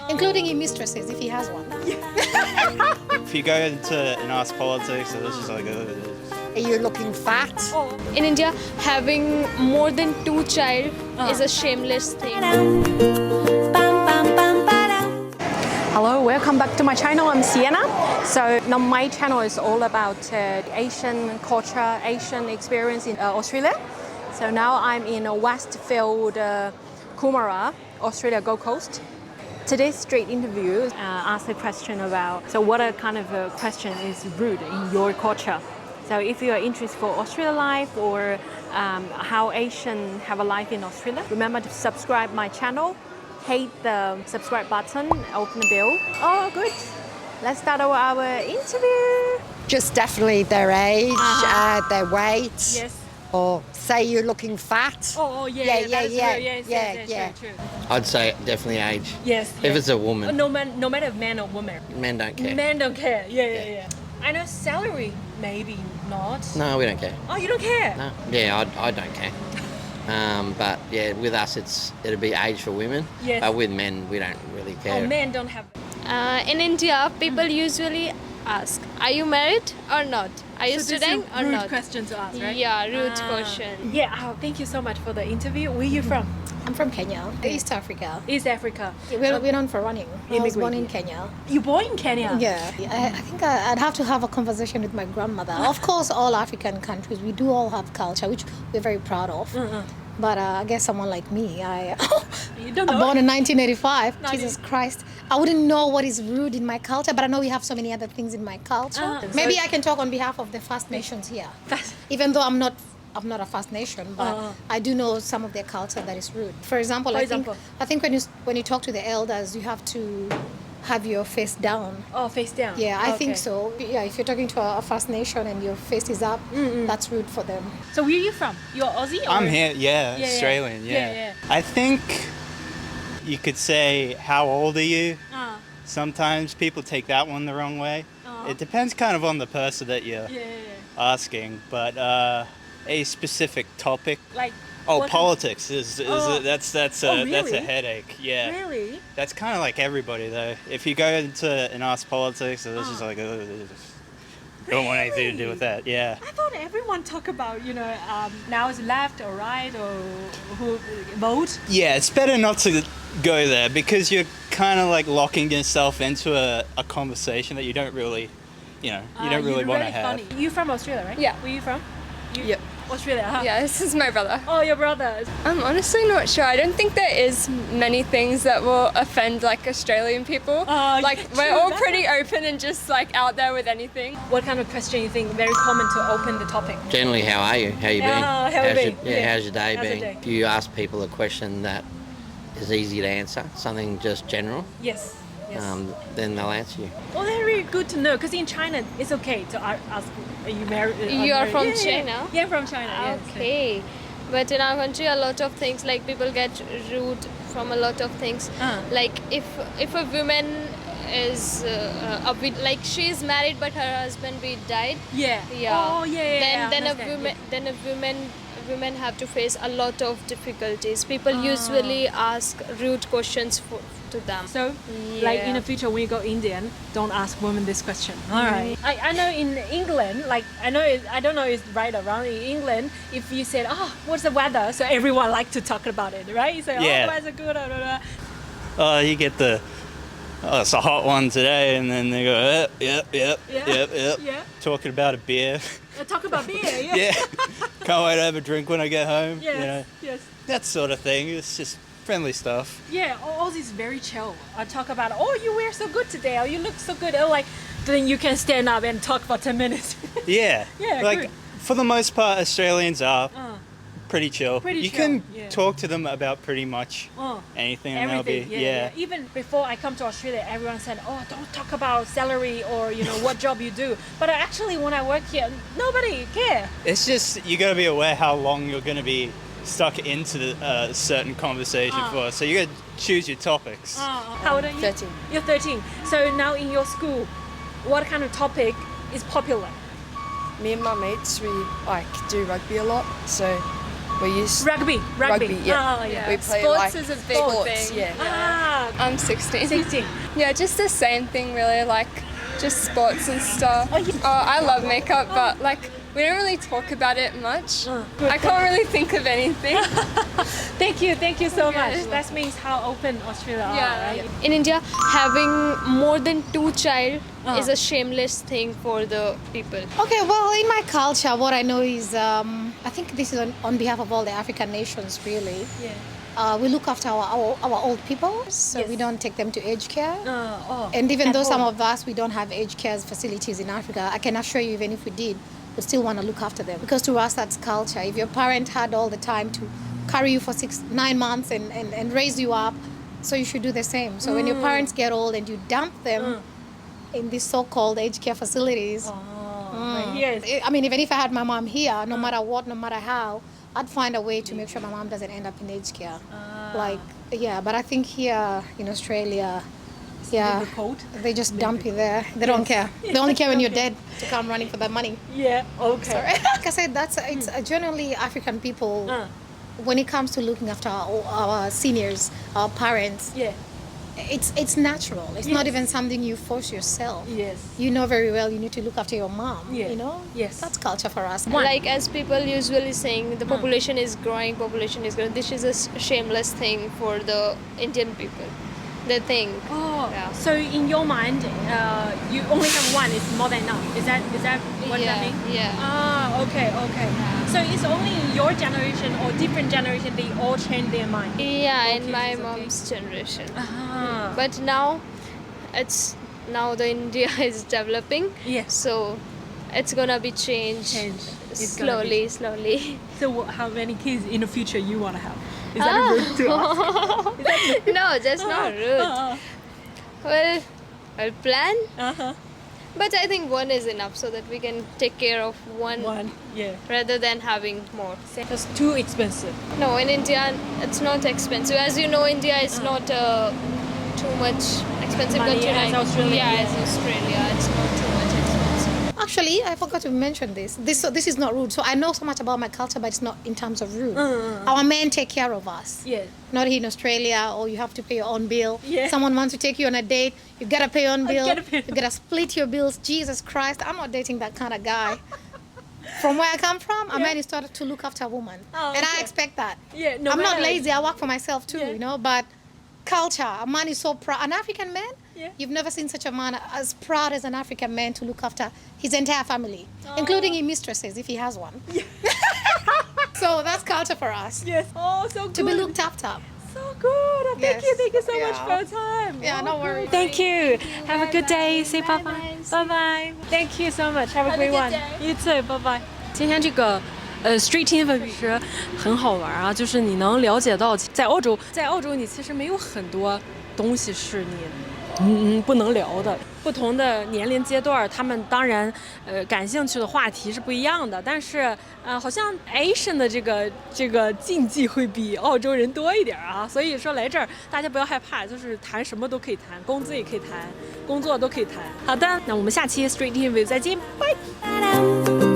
including your mistresses if he has one. If you go into and ask politics, it's just like, Are you looking fat? In India, having more than 2 child is a shameless thing. Hello, welcome back to my channel. I'm Sienna. So now my channel is all about Asian culture, Asian experience in Australia. So now I'm in Westfield, Coomera, Australia, Gold Coast. Today's street interview asked a question about, so what kind of a question is rude in your culture? So if you are interested for Australia life or how Asian have a life in Australia, remember to subscribe my channel, hit the subscribe button, open the bell. Oh, good. Let's start our interview. Just definitely their age, their weight. Yes. Or say you're looking fat. Yeah. True. I'd say definitely age. Yes. If it's a woman. No matter man or woman. Men don't care. Men don't care. Yeah. I know salary, maybe not. No, we don't care. Oh, you don't care? No. Yeah, I don't care. But yeah, with us it'll be age for women. Yes. But with men, we don't really care. Oh, men don't have. In India, people usually ask, are you married or not? Are you So studying this is a or rude not? question to ask, right? Yeah, rude question. Yeah, thank you so much for the interview. Where are you from? I'm from Kenya, East Africa. East Africa. We're known for running. I was born in Immigrated. Kenya. You born in Kenya? Yeah, I think I'd have to have a conversation with my grandmother. Of course, all African countries, we do all have culture, which we're very proud of. But I guess someone like me, You don't I'm know? born in 1985. Jesus Christ. I wouldn't know what is rude in my culture, but I know we have so many other things in my culture. Maybe I can talk on behalf of the First Nations here. Even though I'm not a First Nation, but I do know some of their culture that is rude. For example, I think when you talk to the elders, you have to have your face down. Oh, face down. Yeah, I think Okay. so. Yeah, if you're talking to a First Nation and your face is up, that's rude for them. So where are you from? You're Aussie? Or? I'm here, Australian, Yeah. I think you could say, how old are you? Sometimes people take that one the wrong way. It depends kind of on the person that you're asking, but a specific topic. Like. Oh, what politics that's a really? headache. Yeah. Really? That's kind of like everybody though. If you go into and ask politics, it's just like don't want anything to do with that. Yeah. I thought everyone talk about, now is left or right or who vote. Yeah, it's better not to go there because you're kind of like locking yourself into a conversation that you don't really, you don't really want to have. Funny. You from Australia, right? Yeah. Where you from? Yep. Australia. Yeah, this is my brother. Oh, your brother. I'm honestly not sure. I don't think there is many things that will offend like Australian people. We're all pretty open and just like out there with anything. What kind of question you think very common to open the topic? Generally, how are you? How you been? How's your day How's your day How's your been? day? If you ask people a question that is easy to answer, something just general, Yes. then they'll answer you. Well, they're really good to know because in China it's okay to ask, are you married? You are from China? Yeah, from China. yes. Okay. But in our country, a lot of things like people get rude from a lot of things. Like if a woman is like she is married but her husband died. Yeah. Yeah. Oh, yeah. Then a women have to face a lot of difficulties. People usually ask rude questions to them. So, like in the future when you go Indian, don't ask women this question. All right. I know in England, like I don't know if it's right or wrong. In England, if you said, "Oh, what's the weather?" so everyone like to talk about it, right? You say, "Oh, the weather's good." Blah, blah, blah. You get it's a hot one today, and then they go, yep. Yeah. Talking about a beer. Talk about beer. Yeah. Yeah. Can't wait to have a drink when I get home. Yes. Yes. That sort of thing. It's just friendly stuff. Yeah, Aussies very chill. I talk about, oh, you wear so good today, or you look so good. Or like, then you can stand up and talk for 10 minutes. Yeah. Yeah, Like, good. for the most part, Australians are pretty chill. Pretty you chill, can yeah. talk to them about pretty much anything, and Everything, they'll be, yeah. Even before I come to Australia, everyone said, oh, don't talk about salary or, what job you do. But actually, when I work here, nobody care. It's just, you got to be aware how long you're going to be stuck into a certain conversation for. So you got to choose your topics. How old are you? 13. You're 13. So now in your school, what kind of topic is popular? Me and my mates, we do rugby a lot, so We use Rugby. yeah. Oh, yeah. We play Sports like is a big sports, thing. yeah. I'm 16. 16. Yeah, just the same thing really, like just sports and stuff. I love makeup, but like we don't really talk about it much. I can't really think of anything. Thank you so much. That means how open Australia are, right? In India, having more than 2 child is a shameless thing for the people. Okay, well, in my culture, what I know is, I think this is on behalf of all the African nations, really. Yeah. We look after our old people, so we don't take them to aged care. And even At though some home. of us, we don't have aged care facilities in Africa, I can assure you, even if we did, we still want to look after them. Because to us, that's culture. If your parent had all the time to carry you for 9 months and raise you up, so you should do the same. So when your parents get old and you dump them in these so-called aged care facilities, I mean, even if I had my mom here, no matter what, no matter how, I'd find a way to make sure my mom doesn't end up in aged care. Like, yeah, but I think here in Australia, yeah, they just dump you there. They don't care. They only care when you're dead to come running for that money. Yeah, okay. Like I said, it's generally African people. When it comes to looking after our seniors, our parents, Yeah. it's natural. It's not even something you force yourself. Yes. You know very well you need to look after your mom. Yeah. You know. Yes. That's culture for us. Like as people usually saying, the population is growing. This is a shameless thing for the Indian people. They think. Oh, Yeah. so in your mind, you only have one. It's more than enough. Is that what that means? Yeah. Ah, okay. So it's only in your generation or different generation they all change their mind. Yeah, in Okay, my it's okay. mom's generation. Ah. But now the India is developing. Yes. So it's gonna be changed It's gonna be- slowly. So how many kids in the future you want to have? Is that a rude to ask? No, that's not rude. Well, I'll plan. But I think one is enough so that we can take care of one Yeah. rather than having more. That's too expensive. No, in India it's not expensive. As you know, India is not too much expensive Money country. as Australia, Yeah, yeah. as Australia, it's not too much expensive. Actually, I forgot to mention this. This is not rude. So I know so much about my culture, but it's not in terms of rude. Our men take care of us. Yeah. Not here in Australia, or you have to pay your own bill. Yeah. Someone wants to take you on a date, you gotta pay your own bill. gotta pay- You gotta split your bills. Jesus Christ, I'm not dating that kind of guy. From where I come from, a man is taught to look after a woman, Oh, and I okay. expect that. Yeah, no I'm not matter- lazy. I work for myself too, Yeah. you know. But culture, a man is so proud. An African man, Yeah. you've never seen such a man as proud as an African man to look after his entire family, including his mistresses if he has one. So that's culture for us. Yes. Oh, so good. To be looked after. So good. Oh, Yes. Thank you so much Yeah. for your time. Yeah, no worries. Thank you. Have a good day. Say bye bye. Bye bye. Thank you so much. Have a great one. You too. Bye bye. 今天这个street info 其实很好玩啊，就是你能了解到在澳洲你其实没有很多东西是你不能聊的。不同的年龄阶段，他们当然感兴趣的话题是不一样的，但是好像 Asian 的这个禁忌会比澳洲人多一点啊，所以说来这儿大家不要害怕，就是谈什么都可以谈，工资也可以谈，工作都可以谈。好的，那我们下期 Street Interview 再见，拜。